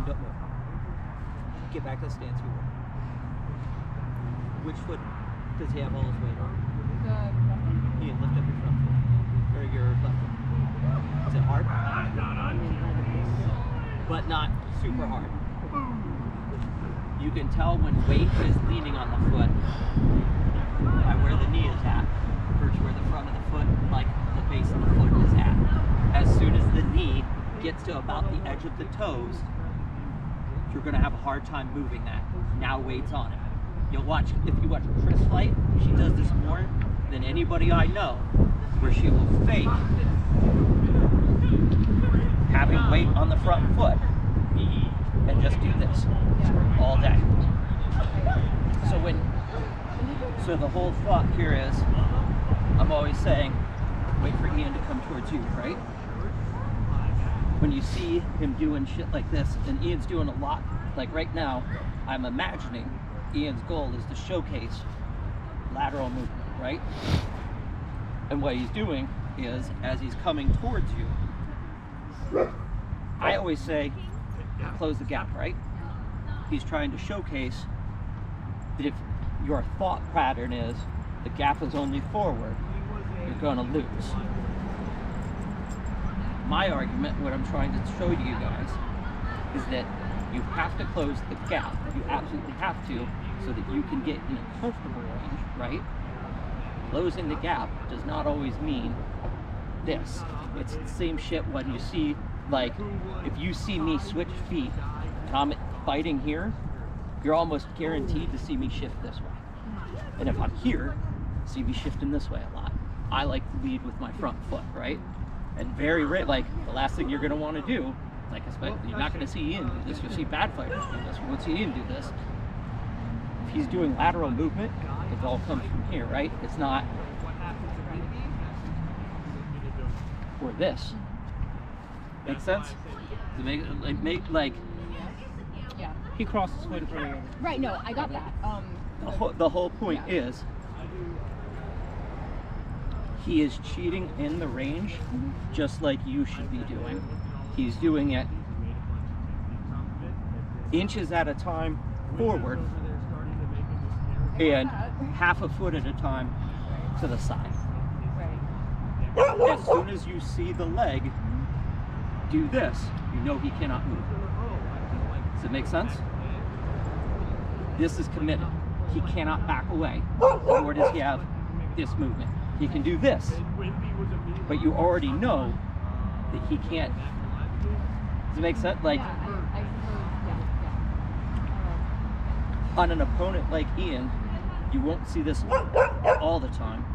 Ian, don't move. Get back to the stance you were. Which foot does he have all his weight on? Ian, lift up your front foot. Or your left foot. Is it hard? But not super hard. You can tell when weight is leaning on the foot by where the knee is at versus where the front of the foot, like the base of the foot is at. As soon as the knee gets to about the edge of the toes, you're going to have a hard time moving that. Now weight's on it. You'll watch, if you watch Chris fight, she does this more than anybody I know, where she will fake having weight on the front foot and just do this all day. So the whole thought here is, I'm always saying, wait for Ian to come towards you, right? When you see him doing shit like this, and Ian's doing a lot, like right now, I'm imagining Ian's goal is to showcase lateral movement, right? And what he's doing is, as he's coming towards you, I always say, close the gap, right? He's trying to showcase that if your thought pattern is the gap is only forward, you're going to lose. My argument, what I'm trying to show to you guys, is that you have to close the gap. You absolutely have to, so that you can get in a comfortable range, right? Closing the gap does not always mean this. It's the same shit when you see, like, if you see me switch feet and I'm fighting here, you're almost guaranteed to see me shift this way. And if I'm here, see me shifting this way a lot. I like to lead with my front foot, right? And very rare, like, the last thing you're going to want to do, like, you're not going to see Ian do this. You'll see bad fighters do this. You won't see Ian do this. If he's doing lateral movement, it all comes from here, right? It's not, or this. Make sense? To make Yeah. He crossed his foot in front of you. Right, no, I got that. the whole point is, he is cheating in the range, just like you should be doing. He's doing it inches at a time forward and half a foot at a time to the side. As soon as you see the leg do this, you know he cannot move. Does it make sense? This is committed. He cannot back away, nor does he have this movement. He can do this, but you already know that he can't. Does it make sense? Like, on an opponent like Ian, you won't see this all the time,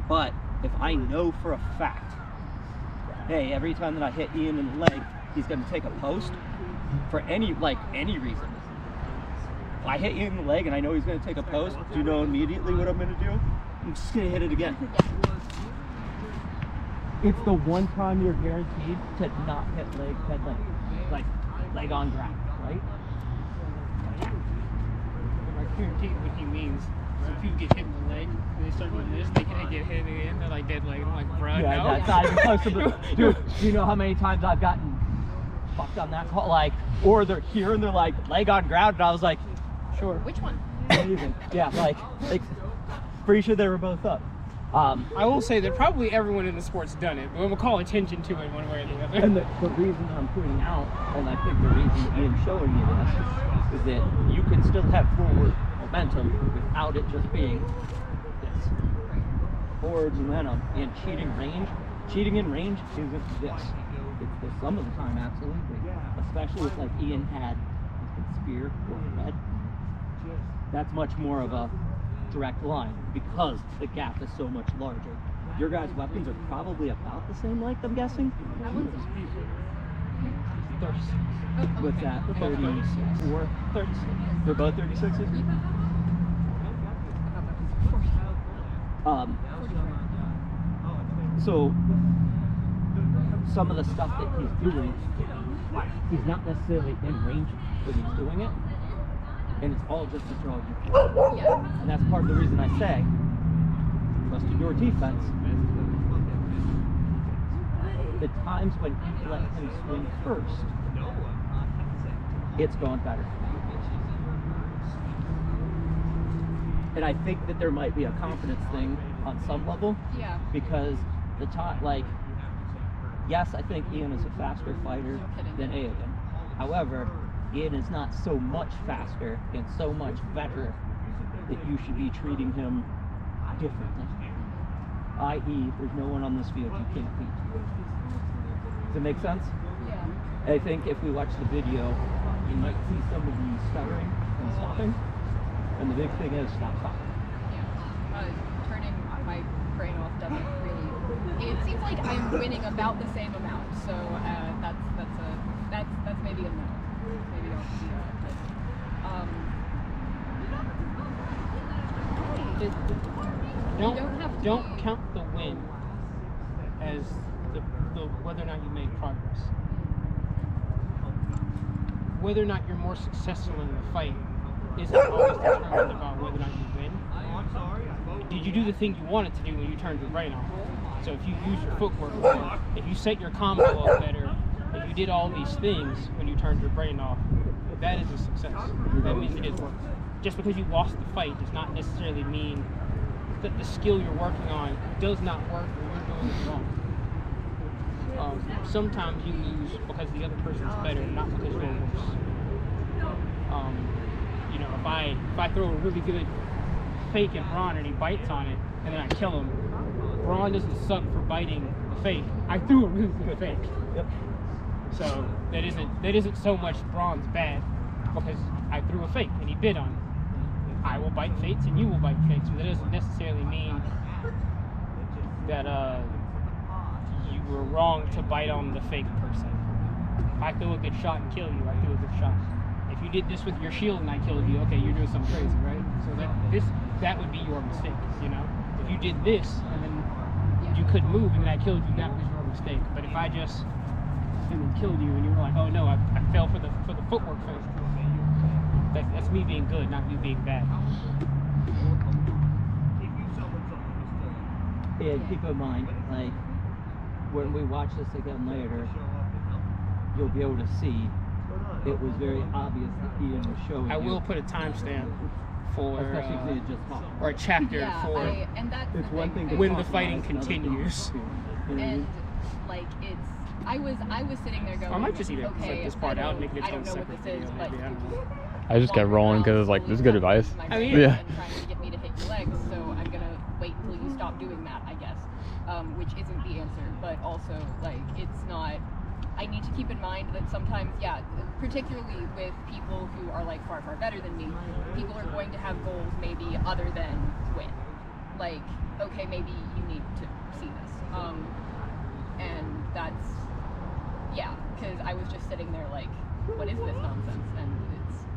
but if I know for a fact, hey, every time that I hit Ian in the leg, he's going to take a post for any reason. If I hit Ian in the leg and I know he's going to take a post, do you know immediately what I'm going to do? I'm just going to hit it again. It's the one time you're guaranteed to not hit leg on ground, right? I guarantee what he means. So if people get hit in the leg, and they start doing this, they can't get hit again. They're like dead leg. I'm like, bro, yeah, no. that's not even close to the. Dude, do you know how many times I've gotten fucked on that call? Like, or they're here and they're like leg on ground, and I was like, sure. Which one? Amazing. Yeah, like pretty sure they were both up. I will say that probably everyone in the sport's done it, but we'll call attention to it one way or the other. And the reason I'm putting out, and I think the reason Ian's showing you this, is that you can still have forward momentum without it just being this. Forward momentum and cheating range. Cheating in range isn't this. It's this some of the time, absolutely. Especially if like Ian had a spear or a red. That's much more of a direct line because the gap is so much larger. Your guys' weapons are probably about the same length, I'm guessing. What's that? 34, 36. They're both 36s? So some of the stuff that he's doing, he's not necessarily in range when he's doing it, and it's all just to draw you. Yeah. And that's part of the reason I say, trust in your defense. The times when you let him swing first, it's going better. And I think that there might be a confidence thing on some level. Yeah. Because the time, like, yes, I think Ian is a faster fighter than Aoden. However, Ian is not so much faster and so much better that you should be treating him differently. I.e., there's no one on this field you can't beat. Does it make sense? Yeah. I think if we watch the video, you might see somebody stuttering and stopping. And the big thing is stop. Yeah. Turning my brain off doesn't really. It seems like I'm winning about the same amount, so that's maybe a no. Maybe I'll see that. Don't count the win as the whether or not you made progress. Whether or not you're more successful in the fight isn't always determined about whether or not you win. Did you do the thing you wanted to do when you turned your brain off? So if you use your footwork more, if you set your combo up better, if you did all these things when you turned your brain off, that is a success. That means it is work. Just because you lost the fight does not necessarily mean that the skill you're working on does not work or you're doing it wrong. Sometimes you lose because the other person's better, not because you're worse. You know, if I throw a really good fake at Bran and he bites on it and then I kill him, Bran doesn't suck for biting the fake. I threw a really good fake. Yep. So that isn't so much Bran's bad because I threw a fake and he bit on it. I will bite fakes and you will bite fakes, but that doesn't necessarily mean that you were wrong to bite on the fake person. If I throw a good shot and kill you, I threw a good shot. If you did this with your shield and I killed you, okay, you're doing something crazy, right? So that would be your mistake, you know? If you did this and then you couldn't move and then I killed you, that was your mistake. But if I just killed you and you were like, oh no, I fell for the footwork first, that's me being good, not you being bad. Yeah, keep in mind, like, when we watch this again later, you'll be able to see it was very obvious that Ian was showing I you. will put a timestamp for, Especially if it just popped. or a chapter for and that's It's the one thing. thing to when talk the about, fighting it's another thing to continues. do. You know what I mean? And like I was sitting there going, I might just even okay, cut this part out and make it its I don't own know what separate this is, video, but maybe, I don't know. I just kept rolling because like this is good advice. I mean, yeah. And trying to get me to hit your legs, so I'm gonna wait until you stop doing that, I guess. Which isn't the answer, but also like it's not. I need to keep in mind that sometimes, yeah, particularly with people who are like far better than me, people are going to have goals maybe other than win. Like, okay, maybe you need to see this, and that's because I was just sitting there like, what is this nonsense? And it's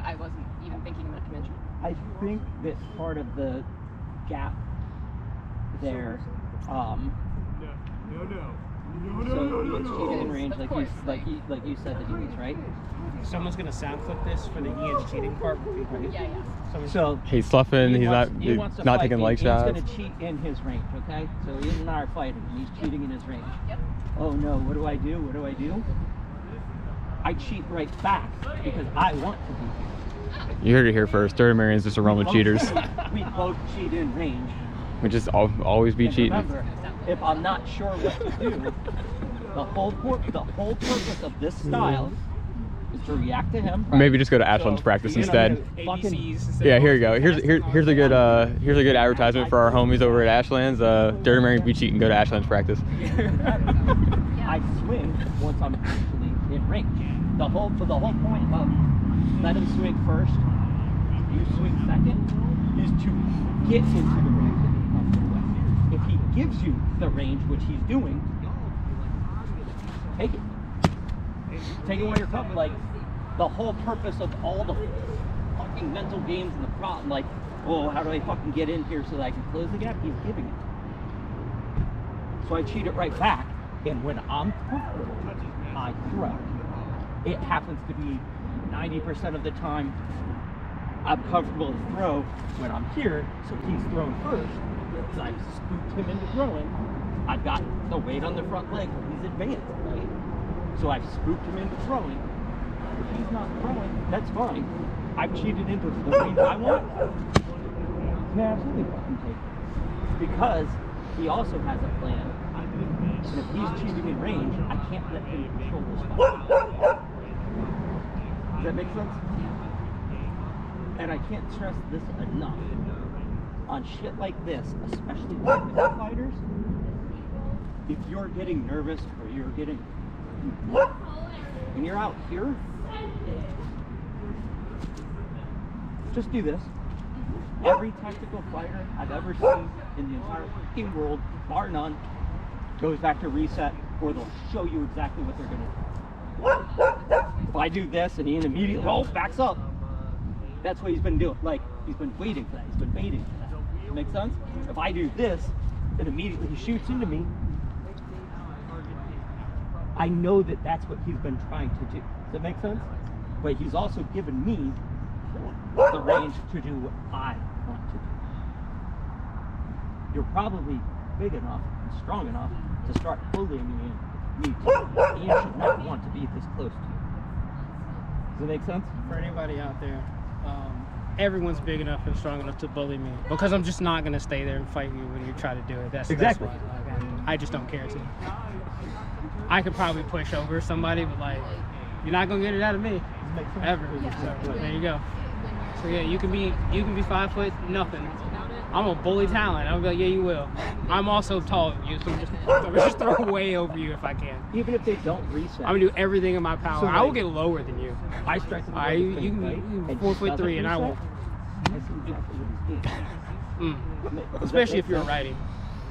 I wasn't even thinking in that dimension. I think that part of the gap there, so he was cheating in range, like you said that he was, right? Someone's gonna sound clip this for the Ian's cheating part. Yeah. So He's sloughing. He's he wants to not fight taking me. leg shots. He's gonna cheat in his range, okay? So Ian and I are fighting, and he's cheating in his range. Yep. Oh no, what do I do? What do I do? I cheat right back because I want to be here. You heard it here first. Dirty Marion's just a run with cheaters. We both cheat in range. We just always be And cheating. remember, if I'm not sure what to do, the whole purpose of this style is to react to him. Right? Maybe just go to Ashland's practice instead. ABCs Yeah, here you go. Here's a good advertisement for our homies over at Ashland's. Dirty Marion be cheating. Go to Ashland's practice. I swing once I'm actually in range. The whole point of let him swing first, you swing second, is to get into the range that he comes with. If he gives you the range, which he's doing, take it. Take it while you're coming. Like, the whole purpose of all the fucking mental games and the problem, like, oh, how do I fucking get in here so that I can close the gap? He's giving it. So I cheat it right back, and when I'm comfortable, I throw. It happens to be 90% of the time I'm comfortable to throw when I'm here, so he's thrown first. Because I've spooked him into throwing. I've got the weight on the front leg when he's advanced, right? So I've spooked him into throwing. if he's not throwing, that's fine. I've cheated into the range I want. You can absolutely fucking take it. Because he also has a plan. And if he's cheating in range, I can't let him control this fight. Does that make sense? And I can't stress this enough. On shit like this, especially technical fighters, if you're getting nervous or you're getting... When you're out here, just do this. Every tactical fighter I've ever seen in the entire fucking world, bar none, goes back to reset, or they'll show you exactly what they're gonna do. If I do this and Ian immediately backs up, that's what he's been doing. Like, he's been waiting for that. He's been waiting for that. Make sense? If I do this and immediately he shoots into me, I know that that's what he's been trying to do. Does that make sense? But he's also given me the range to do what I want to do. You're probably big enough and strong enough to start bullying me too. You should not want to be this close to you. Does that make sense? For anybody out there, everyone's big enough and strong enough to bully me, because I'm just not going to stay there and fight you when you try to do it. That's exactly. That's why, like, I just don't care to. I could probably push over somebody, but like, you're not going to get it out of me ever. So, there you go. So yeah, you can be 5 foot nothing. I'm a bully talent. I'll be like, yeah, you will. I'm also tall than you, so I'm just throw way over you if I can. Even if they don't reset. I'm gonna do everything in my power. So, I will like, get lower than you. I strike the You can 4'3" and I won't. Especially if you're righty.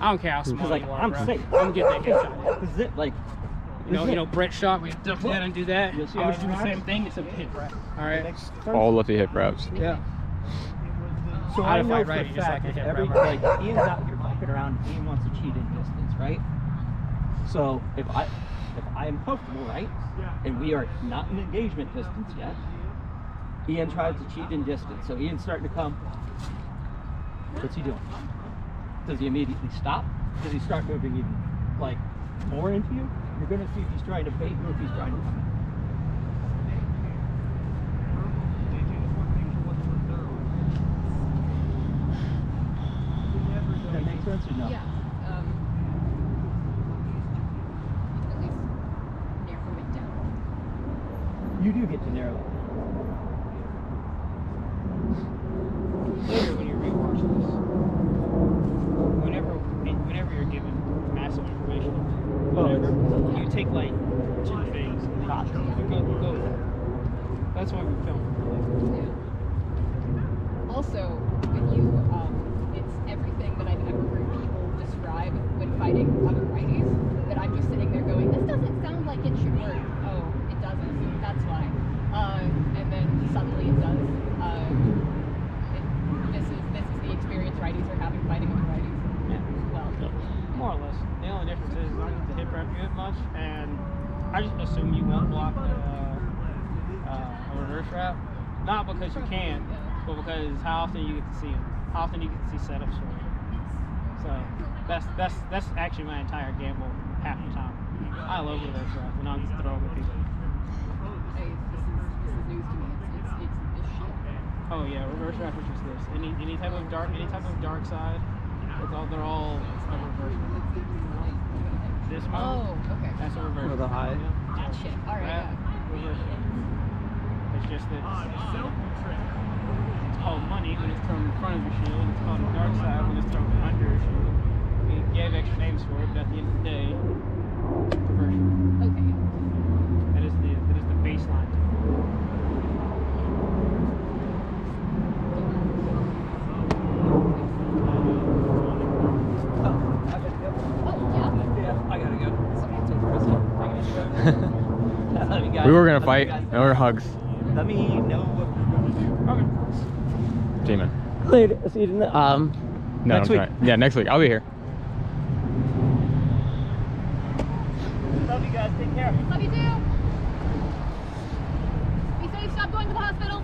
I don't care how small like, you are, I'm bro. safe. I'm gonna get that headshot. This is it, like, You know, Brett shot, we duck that and do that. You'll see I'm how gonna do the it same thing, except hip wrap. Alright? All lefty hip wraps. Yeah. So How I to know fight for right, a you just fact like to that hit every, right. like, Ian's out here fucking around, Ian wants to cheat in distance, right? So if I am comfortable, right, and we are not in engagement distance yet, Ian tries to cheat in distance. So Ian's starting to come. What's he doing? Does he immediately stop? Does he start moving even, like, more into you? You're gonna see if he's trying to bait you or if he's trying to come in. Does that make sense or no? Yeah. At least narrow it down. You do get to narrow it. Later when you rewatch this, whenever you're given massive information, whatever, you take like 2 things and then you go with it. That's why we film. Yeah. Also, with you, it's everything that I've ever heard people describe when fighting other righties, that I'm just sitting there going, this doesn't sound like it should work. Oh, it doesn't. That's why. And then suddenly it does. This is the experience righties are having fighting other righties. Yeah. Well, More or less. The only difference is I don't get to hip wrap you as much, and I just assume you won't block a reverse wrap. Not because you can, but because how often you get to see them. How often you get to see setups for you. So that's actually my entire gamble half the time. I love reverse wraps, and I'll just throw them at people. hey, this is news to me. It's this shit. Oh yeah, reverse wrap is just this. Any type of dark side. They're all a reverse wrap. This mode, Oh, okay. that's a reverse. With a high. That shit. All right. Wrap, reverse wrap. It's just that it's called money when it's thrown in front of your shield. It's called a dark side when it's thrown under your shield. We gave extra names for it, but at the end of the day, reverse wrap. Okay. That is the baseline. I gotta go. We were gonna fight. No more hugs. Let me know what we're gonna do. G-Man. Later. See you No, next week. Yeah, next week. I'll be here. Love you guys. Take care. Love you too. Be safe. Stop going to the hospital.